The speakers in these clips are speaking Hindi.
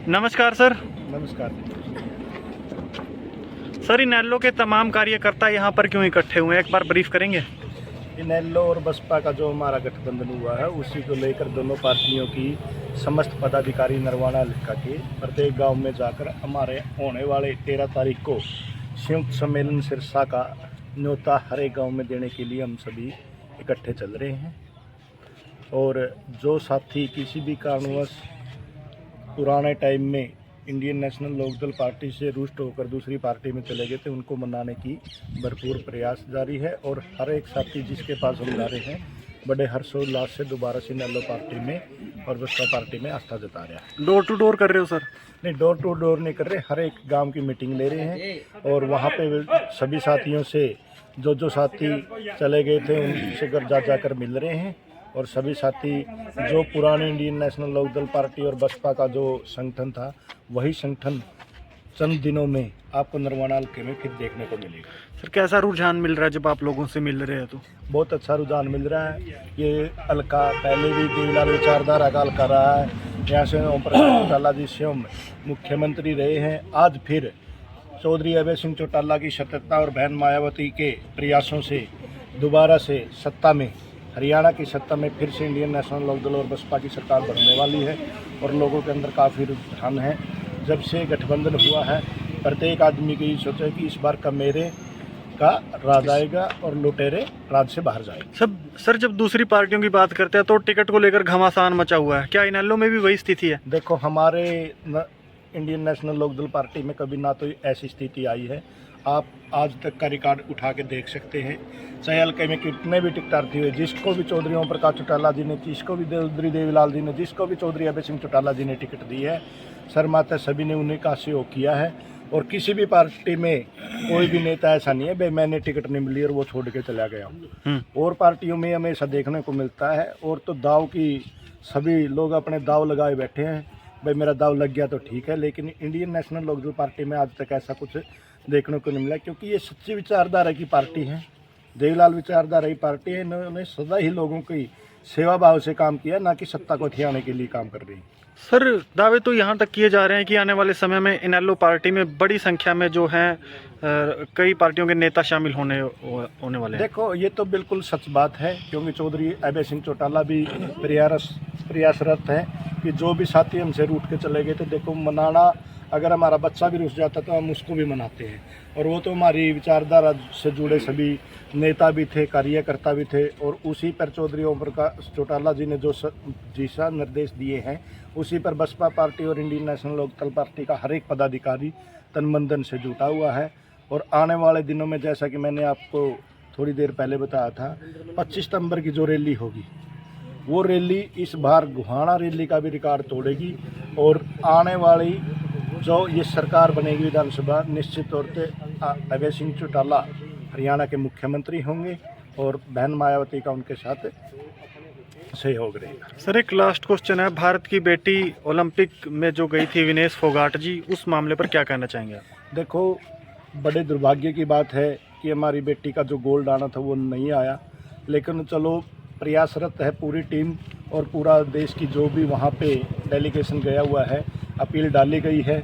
नमस्कार सर। नमस्कार। सर, इनेलो के तमाम कार्यकर्ता यहाँ पर क्यों इकट्ठे हुए हैं, एक बार ब्रीफ करेंगे? इनेलो और बसपा का जो हमारा गठबंधन हुआ है उसी को लेकर दोनों पार्टियों की समस्त पदाधिकारी नरवाना लिखा के प्रत्येक गांव में जाकर हमारे होने वाले 13 तारीख को संयुक्त सम्मेलन सिरसा का न्योता हर एक गाँव में देने के लिए हम सभी इकट्ठे चल रहे हैं। और जो साथी किसी भी कारणवश पुराने टाइम में इंडियन नेशनल लोकदल पार्टी से रुष्ट होकर दूसरी पार्टी में चले गए थे, उनको मनाने की भरपूर प्रयास जारी है। और हर एक साथी जिसके पास हम जा रहे हैं बड़े हर्षोल्लास से दोबारा से इनेलो पार्टी में और बसपा पार्टी में आस्था जता रहा है। डोर टू डोर कर रहे हो सर? नहीं, डोर टू डोर नहीं कर रहे, हर एक गांव की मीटिंग ले रहे हैं और वहाँ पे सभी साथियों से जो साथी चले गए थे उनसे घर जा जाकर मिल रहे हैं। और सभी साथी जो पुराने इंडियन नेशनल लोकदल पार्टी और बसपा का जो संगठन था वही संगठन चंद दिनों में आपको नरवाना हल्के में फिर देखने को मिलेगा। सर, कैसा रुझान मिल रहा है जब आप लोगों से मिल रहे हैं? तो बहुत अच्छा रुझान मिल रहा है। ये हल्का पहले भी देवीलाल विचारधारा का हल्का रहा है, यहाँ से ओम प्रकाश चौटाला जी स्वयं मुख्यमंत्री रहे हैं। आज फिर चौधरी अभय सिंह चौटाला की सतर्कता और बहन मायावती के प्रयासों से दोबारा से सत्ता में हरियाणा की सत्ता में फिर से इंडियन नेशनल लोकदल और बसपा की सरकार बनने वाली है। और लोगों के अंदर काफ़ी रुझान है। जब से गठबंधन हुआ है प्रत्येक आदमी की सोचा कि इस बार का मेरे का राज आएगा और लुटेरे राज से बाहर जाएंगे। सर, जब दूसरी पार्टियों की बात करते हैं तो टिकट को लेकर घमासान मचा हुआ है, क्या इनेलो में भी वही स्थिति है? देखो, हमारे इंडियन नेशनल लोकदल पार्टी में कभी ना तो ऐसी स्थिति आई है। आप आज तक का रिकॉर्ड उठा के देख सकते हैं, चाहे हल्के में कितने भी टिकटार्थी हुए, जिसको भी चौधरी ओम प्रकाश चौटाला जी ने, जिसको भी चौधरी देवीलाल जी ने, जिसको भी चौधरी अभय सिंह चौटाला जी ने टिकट दी है, शर्माते सभी ने उन्हीं का सहयोग किया है। और किसी भी पार्टी में कोई भी नेता ऐसा नहीं है भाई मैंने टिकट नहीं मिली और वो छोड़ के चला गया हूँ। और पार्टियों में हमेशा देखने को मिलता है। और तो दाव की सभी लोग अपने दाव लगाए बैठे हैं, भाई मेरा दाव लग गया तो ठीक है। लेकिन इंडियन नेशनल लोकदल पार्टी में आज तक ऐसा कुछ देखने को नहीं मिला, क्योंकि ये सच्ची विचारधारा की पार्टी है, देवीलाल विचारधारा की पार्टी है। इन्होंने सदा ही लोगों की सेवा भाव से काम किया, ना कि सत्ता को ठियाने के लिए काम कर रही है। सर, दावे तो यहाँ तक किए जा रहे हैं कि आने वाले समय में इनेलो पार्टी में बड़ी संख्या में जो हैं कई पार्टियों के नेता शामिल होने वाले हैं। देखो, ये तो बिल्कुल सच बात है, क्योंकि चौधरी अभय सिंह चौटाला भी प्रयासरत है कि जो भी साथी हमसे रूठ के चले गए थे, देखो मनाना, अगर हमारा बच्चा भी रुस जाता तो हम उसको भी मनाते हैं। और वो तो हमारी विचारधारा से जुड़े सभी नेता भी थे, कार्यकर्ता भी थे। और उसी पर चौधरी ओम प्रकाश चौटाला जी ने जो दिशा निर्देश दिए हैं उसी पर बसपा पार्टी और इंडियन नेशनल लोकदल पार्टी का हर एक पदाधिकारी तन मन धन से जुटा हुआ है। और आने वाले दिनों में, जैसा कि मैंने आपको थोड़ी देर पहले बताया था, 25 सितंबर की जो रैली होगी वो रैली इस बार गुहाना रैली का भी रिकॉर्ड तोड़ेगी। और आने वाली जो ये सरकार बनेगी विधानसभा, निश्चित तौर पे अभय सिंह चौटाला हरियाणा के मुख्यमंत्री होंगे और बहन मायावती का उनके साथ सहयोग रहेगा। सर, एक लास्ट क्वेश्चन है, भारत की बेटी ओलंपिक में जो गई थी विनेश फोगाट जी, उस मामले पर क्या कहना चाहेंगे आप? देखो, बड़े दुर्भाग्य की बात है कि हमारी बेटी का जो गोल्ड आना था वो नहीं आया। लेकिन चलो, प्रयासरत है पूरी टीम और पूरा देश की जो भी वहाँ पे डेलीगेशन गया हुआ है, अपील डाली गई है।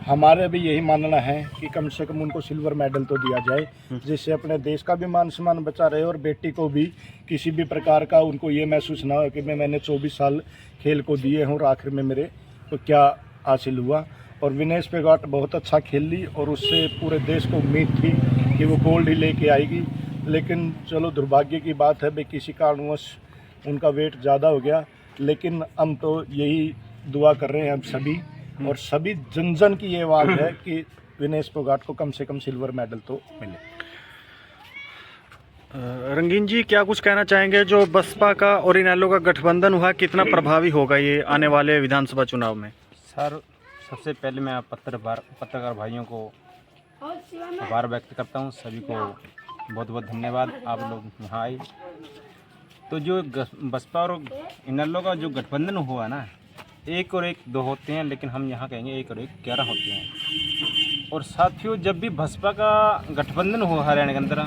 हमारे भी यही मानना है कि कम से कम उनको सिल्वर मेडल तो दिया जाए, जिससे अपने देश का भी मान सम्मान बचा रहे और बेटी को भी किसी भी प्रकार का उनको ये महसूस ना हो कि मैंने 24 साल खेल को दिए हूँ और आखिर में मेरे को क्या हासिल हुआ। और विनेश फोगाट बहुत अच्छा खेल ली और उससे पूरे देश को उम्मीद थी कि वो गोल्ड ही लेके आएगी। लेकिन चलो, दुर्भाग्य की बात है भाई, किसी कारणवश उनका वेट ज़्यादा हो गया। लेकिन हम तो यही दुआ कर रहे हैं हम सभी, और सभी जन जन की ये आवाज़ है कि विनेश फोगाट को कम से कम सिल्वर मेडल तो मिले। रंगीन जी, क्या कुछ कहना चाहेंगे, जो बसपा का और इनेलो का गठबंधन हुआ कितना प्रभावी होगा ये आने वाले विधानसभा चुनाव में? सर, सबसे पहले मैं पत्रकार भाइयों को आभार व्यक्त करता हूँ। सभी को बहुत बहुत धन्यवाद, आप लोग यहाँ आए। तो जो बसपा और इनेलो का जो गठबंधन हुआ ना, 1 और 1 2 होते हैं, लेकिन हम यहाँ कहेंगे 1 और 1 11 होते हैं। और साथियों, जब भी बसपा का गठबंधन हुआ हरियाणा के अंदर,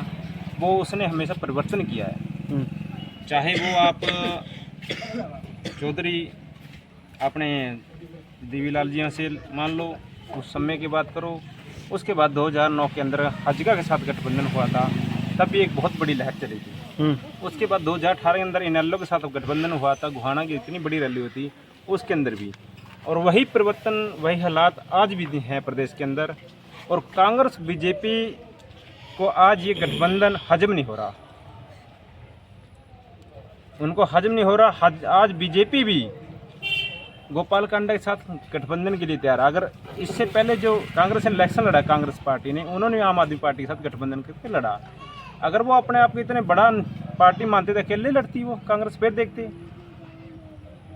वो उसने हमेशा परिवर्तन किया है। चाहे वो आप चौधरी अपने देवीलाल जी से मान लो उस समय की बात करो, उसके बाद 2009 के अंदर हजगा के साथ गठबंधन हुआ था, तब भी एक बहुत बड़ी लहर चली थी। उसके बाद 2018 के अंदर इनेलो के साथ गठबंधन हुआ था, गुहाना की इतनी बड़ी रैली हुई थी उसके अंदर भी, और वही परिवर्तन वही हालात आज भी हैं प्रदेश के अंदर। और कांग्रेस बीजेपी को आज ये गठबंधन हजम नहीं हो रहा, उनको हजम नहीं हो रहा। आज बीजेपी भी गोपाल कांडा के साथ गठबंधन के लिए तैयार है। अगर इससे पहले जो कांग्रेस ने इलेक्शन लड़ा, कांग्रेस पार्टी ने, उन्होंने आम आदमी पार्टी के साथ गठबंधन करके लड़ा। अगर वो अपने आप को इतने बड़ा पार्टी मानते थे, अकेले लड़ती वो कांग्रेस, फिर देखते।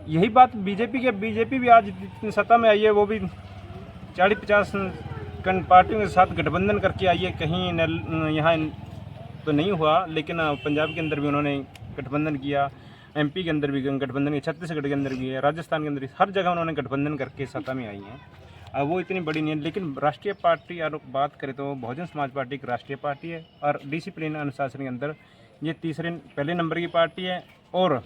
यही बात बीजेपी के, बीजेपी भी आज जितनी सत्ता में आई है वो भी 40-50 पार्टियों के साथ गठबंधन करके आई है। कहीं यहाँ तो नहीं हुआ, लेकिन पंजाब के अंदर भी उन्होंने गठबंधन किया, एमपी के अंदर भी गठबंधन किया, छत्तीसगढ़ के अंदर भी है, राजस्थान के अंदर भी, हर जगह उन्होंने गठबंधन करके सत्ता में आई हैं। अब वो इतनी बड़ी नहीं है, लेकिन राष्ट्रीय पार्टी अगर बात करें तो बहुजन समाज पार्टी एक राष्ट्रीय पार्टी है, और डिसिप्लिन अनुशासन के अंदर ये पहले नंबर की पार्टी है, और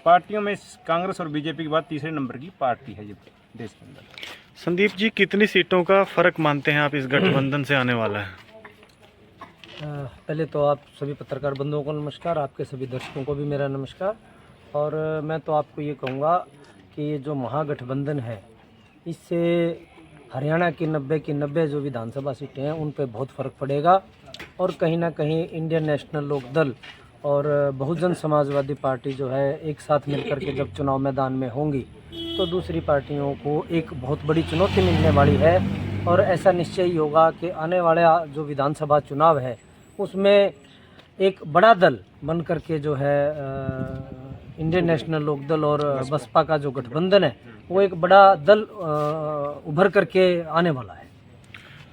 पार्टियों में कांग्रेस और बीजेपी के बाद तीसरे नंबर की पार्टी है ये देश के अंदर। संदीप जी, कितनी सीटों का फर्क मानते हैं आप इस गठबंधन से आने वाला है? पहले तो आप सभी पत्रकार बंधुओं को नमस्कार, आपके सभी दर्शकों को भी मेरा नमस्कार। और मैं तो आपको ये कहूँगा कि ये जो महागठबंधन है, इससे हरियाणा की 90 जो विधानसभा सीटें हैं उन पे बहुत फ़र्क पड़ेगा, और कहीं ना कहीं इंडियन नेशनल लोक दल और बहुजन समाजवादी पार्टी जो है एक साथ मिलकर के जब चुनाव मैदान में होंगी तो दूसरी पार्टियों को एक बहुत बड़ी चुनौती मिलने वाली है। और ऐसा निश्चय ही होगा कि आने वाला जो विधानसभा चुनाव है उसमें एक बड़ा दल बन करके जो है इंडियन नेशनल लोक दल और बसपा का जो गठबंधन है वो एक बड़ा दल उभर करके आने वाला है।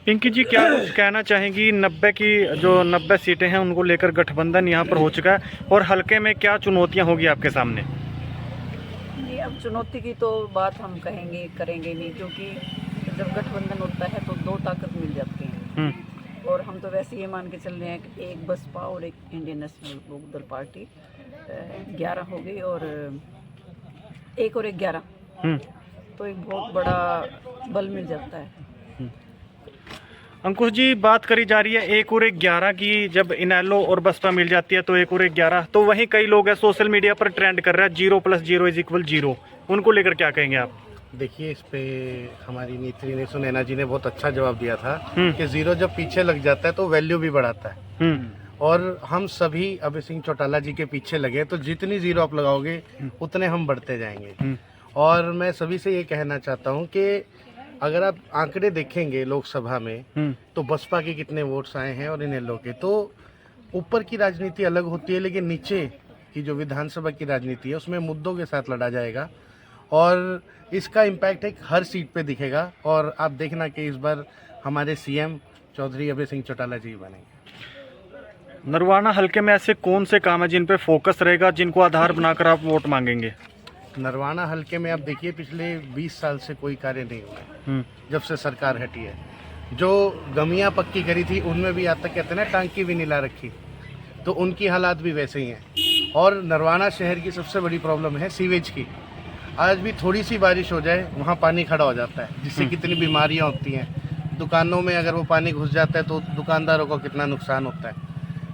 पिंकी जी, क्या कुछ कहना चाहेंगी? 90 सीटें हैं उनको लेकर गठबंधन यहाँ पर हो चुका है, और हल्के में क्या चुनौतियाँ होगी आपके सामने? नहीं, अब चुनौती की तो बात हम करेंगे नहीं, क्योंकि जब गठबंधन होता है तो दो ताकत मिल जाती हैं, और हम तो वैसे ये मान के चल रहे हैं कि एक बसपा और एक इंडियन नेशनल लोक दल पार्टी 11 हो गई, और 1 और 1 11, तो एक बहुत बड़ा बल मिल जाता है। अंकुश जी, बात करी जा रही है 1 और 1 11 की, जब इनेलो और बसपा मिल जाती है तो 1 और 1 11, तो वहीं कई लोग हैं सोशल मीडिया पर ट्रेंड कर रहा है 0 + 0 = 0, उनको लेकर क्या कहेंगे आप? देखिए, इस पे हमारी नेत्री ने सुनैना जी ने बहुत अच्छा जवाब दिया था कि 0 जब पीछे लग जाता है तो वैल्यू भी बढ़ाता है, और हम सभी अभय सिंह चौटाला जी के पीछे लगे तो जितनी 0 आप लगाओगे उतने हम बढ़ते जाएंगे। और मैं सभी से ये कहना चाहता हूँ कि अगर आप आंकड़े देखेंगे लोकसभा में तो बसपा के कितने वोट्स आए हैं और इनेलो के, तो ऊपर की राजनीति अलग होती है, लेकिन नीचे की जो विधानसभा की राजनीति है उसमें मुद्दों के साथ लड़ा जाएगा, और इसका इम्पैक्ट एक हर सीट पे दिखेगा। और आप देखना कि इस बार हमारे सीएम चौधरी अभय सिंह चौटाला जी बनेंगे। नरवाना हल्के में ऐसे कौन से काम है जिन पे फोकस रहेगा, जिनको आधार बनाकर आप वोट मांगेंगे? नरवाना हल्के में आप देखिए, पिछले 20 साल से कोई कार्य नहीं हुआ जब से सरकार हटी है। जो गमियाँ पक्की करी थी उनमें भी आज तक कहते हैं ना टांकी भी नहीं ला रखी, तो उनकी हालात भी वैसे ही हैं। और नरवाना शहर की सबसे बड़ी प्रॉब्लम है सीवेज की। आज भी थोड़ी सी बारिश हो जाए वहाँ पानी खड़ा हो जाता है, जिससे कितनी बीमारियाँ होती हैं। दुकानों में अगर वो पानी घुस जाता है तो दुकानदारों को कितना नुकसान होता है।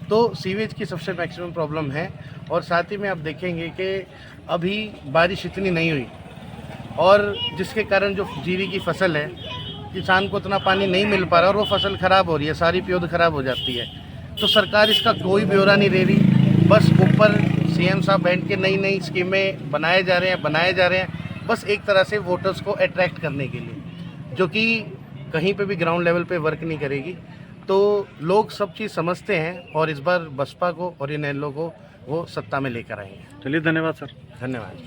तो सीवेज की सबसे मैक्सिमम प्रॉब्लम है। और साथ ही में आप देखेंगे कि अभी बारिश इतनी नहीं हुई, और जिसके कारण जो जीरी की फसल है, किसान को उतना पानी नहीं मिल पा रहा और वो फसल ख़राब हो रही है, सारी प्योद ख़राब हो जाती है। तो सरकार इसका कोई ब्यौरा नहीं दे रही, बस ऊपर सीएम साहब बैठ के नई स्कीमें बनाए जा रहे हैं बस एक तरह से वोटर्स को अट्रैक्ट करने के लिए, जो कि कहीं पे भी ग्राउंड लेवल पे वर्क नहीं करेगी। तो लोग सब चीज़ समझते हैं, और इस बार बसपा को और इनेलो को वो सत्ता में लेकर आएंगे। चलिए, धन्यवाद सर। धन्यवाद।